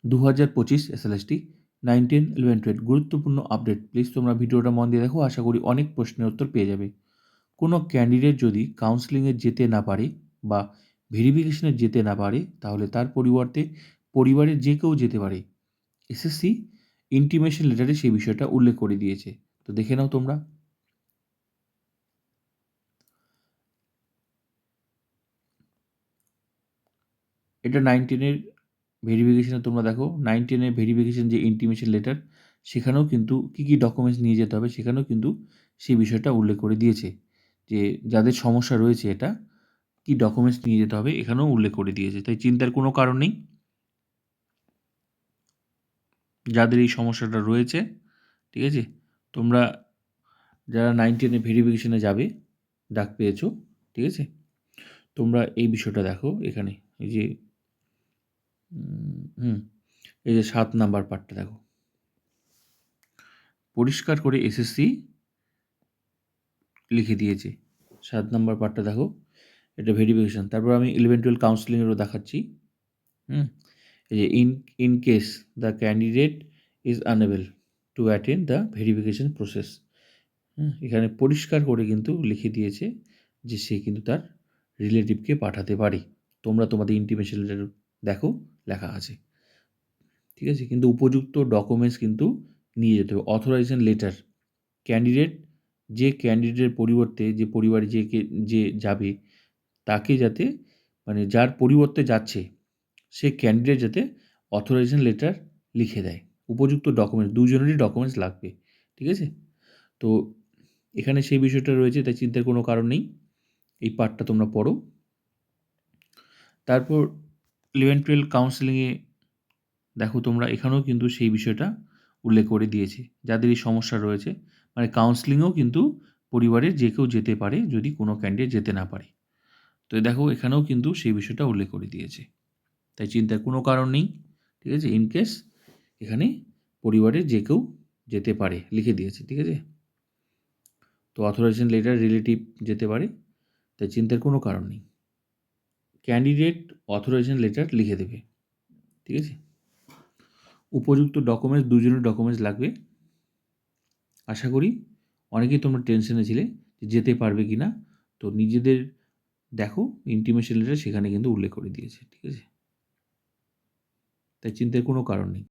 2025 SLST 9, 10, 11, 12 গুরুত্বপূর্ণ update. Please তোমরা ভিডিওটা মন দিয়ে দেখো, আশা করি অনেক প্রশ্নের উত্তর পেয়ে যাবে। কোনো ক্যান্ডিডেট যদি কাউন্সেলিংয়ে যেতে না পারে বা ভেরিফিকেশনে যেতে না পারে, তাহলে তার পরিবর্তে পরিবারের যে কেউ যেতে পারে। এসএসসি ইন্টিমেশন লেটারে সেই বিষয়টা উল্লেখ করে দিয়েছে। তো দেখে নাও তোমরা। এটা 9, 10 এর ভেরিফিকেশনে তোমরা দেখো, 9, 10 এর ভেরিফিকেশন যে ইন্টিমেশন লেটার, সেখানেও কিন্তু কী ডকুমেন্টস নিয়ে যেতে হবে, সেখানেও কিন্তু সেই বিষয়টা উল্লেখ করে দিয়েছে যে যাদের সমস্যা রয়েছে এটা কী ডকুমেন্টস নিয়ে যেতে হবে, এখানেও উল্লেখ করে দিয়েছে। তাই চিন্তার কোনো কারণ নেই। যাদের এই সমস্যাটা রয়েছে, ঠিক আছে, তোমরা যারা 9, 10 এ ভেরিফিকেশনে যাবে, ডাক পেয়েছো, ঠিক আছে, তোমরা এই বিষয়টা দেখো এখানে, এই যে এই যে 7 নাম্বার পার্টটা দেখো, পরিষ্কার করে এসএসসি লিখে দিয়েছে। 7 নাম্বার পার্টটা দেখো, এটা ভেরিফিকেশন। তারপর আমি 11, 12 কাউন্সেলিংয়েরও দেখাচ্ছি। এই যে in case the candidate is unable to attend the verification process, এখানে পরিষ্কার করে কিন্তু লিখে দিয়েছে যে সে কিন্তু তার রিলেটিভকে পাঠাতে পারে। তোমরা তোমাদের ইন্টিমেশন লেটার দেখো, লেখা আছে, ঠিক আছে। কিন্তু উপযুক্ত ডকুমেন্টস কিন্তু নিয়ে যেতে হবে। অথরাইজেশন লেটার, ক্যান্ডিডেট যে ক্যান্ডিডেটের পরিবর্তে যে পরিবারে যে যাবে, তাকে যাতে, মানে যার পরিবর্তে যাচ্ছে সে ক্যান্ডিডেট যাতে অথরাইজেশন লেটার লিখে দেয়। উপযুক্ত ডকুমেন্টস, দুজনেরই ডকুমেন্টস লাগবে, ঠিক আছে। তো এখানে সেই বিষয়টা রয়েছে, তাই চিন্তার কোনো কারণ নেই। এই পার্টটা তোমরা পড়ো। তারপর 11, 12 কাউন্সেলিংয়ে দেখো তোমরা, এখানেও কিন্তু সেই বিষয়টা উল্লেখ করে দিয়েছে। যাদের এই সমস্যা রয়েছে, মানে কাউন্সেলিংয়েও কিন্তু পরিবারের যে কেউ যেতে পারে যদি কোনো ক্যান্ডিডেট যেতে না পারে। তো দেখো এখানেও কিন্তু সেই বিষয়টা উল্লেখ করে দিয়েছে, তাই চিন্তার কোনো কারণ নেই, ঠিক আছে। ইন কেস এখানে পরিবারের যে কেউ যেতে পারে লিখে দিয়েছে, ঠিক আছে। তো অথরাইজেশন লেটার রিলেটিভ যেতে পারে, তাই চিন্তার কোনো কারণ নেই। ক্যান্ডিডেট অথরাইজেশন লেটার লিখে দেবে, ঠিক আছে। উপযুক্ত ডকুমেন্টস, দুজনের ডকুমেন্টস লাগবে। আশা করি অনেকেই তোমরা টেনশনে ছিলে যে যেতে পারবে কি না, তো নিজেদের দেখো ইন্টিমেশন লেটার সেখানে কিন্তু উল্লেখ করে দিয়েছে, ঠিক আছে। তাই চিন্তার কোনো কারণ নেই।